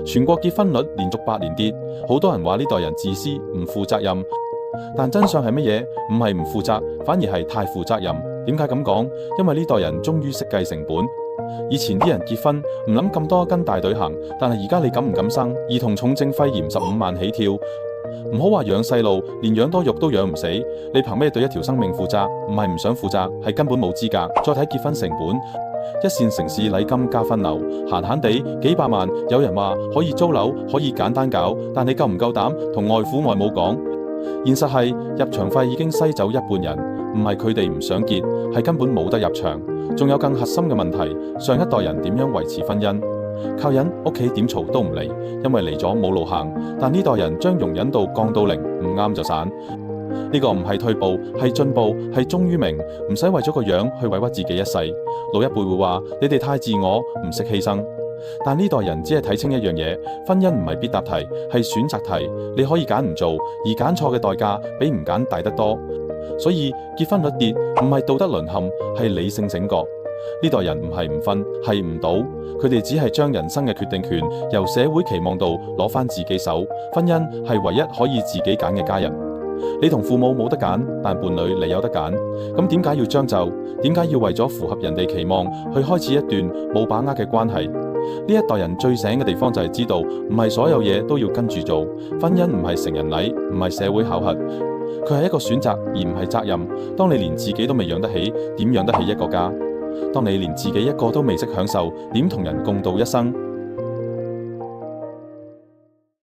全國結婚率連續8年跌，好多人話呢代人自私唔負責任，但真相係乜嘢？唔係唔負責，反而係太負責任。點解咁講？因為呢代人終於識計成本。以前啲人結婚唔諗咁多跟大隊行，但係而家你敢唔敢生？兒童重症肺炎15萬起跳，唔好話養細路，連養多肉都養唔死，你憑咩對一條生命負責？唔係唔想負責，係根本冇資格。再睇結婚成本，一線城市禮金加分樓，閒閒地幾百萬，有人話可以租樓，可以簡單搞，但你夠唔夠膽同外父外母講？現實係入場費已經篩走一半人，唔係佢哋唔想結，係根本冇得入場。仲有更核心嘅問題，上一代人點樣維持婚姻？靠人，屋企點嘈都唔嚟，因為嚟咗冇路行。但呢代人將容忍度降到0，唔啱就散。呢個唔係退步，係進步，係終於明，唔使為咗個樣去委屈自己一世。老一輩會話你哋太自我，唔識犧牲。但呢代人只係睇清一樣嘢，婚姻唔係必答題，係選擇題。你可以揀唔做，而揀錯嘅代價比唔揀大得多。所以結婚率跌唔係道德淪陷，係理性醒覺。呢代人唔係唔婚，係唔賭，佢哋只係將人生嘅決定權由社會期望度攞返自己手。婚姻係唯一可以自己揀嘅家人。你同父母冇得揀，但伴侶你有得揀。咁點解要將就？點解要為咗符合人哋期望去開始一段冇把握嘅關係？呢一代人最醒嘅地方就係知道，唔係所有嘢都要跟住做。婚姻唔係成人禮，唔係社會考核，佢係一個選擇而唔係責任。當你連自己都未養得起，點養得起一個家？當你連自己一個都未識享受，點同人共度一生？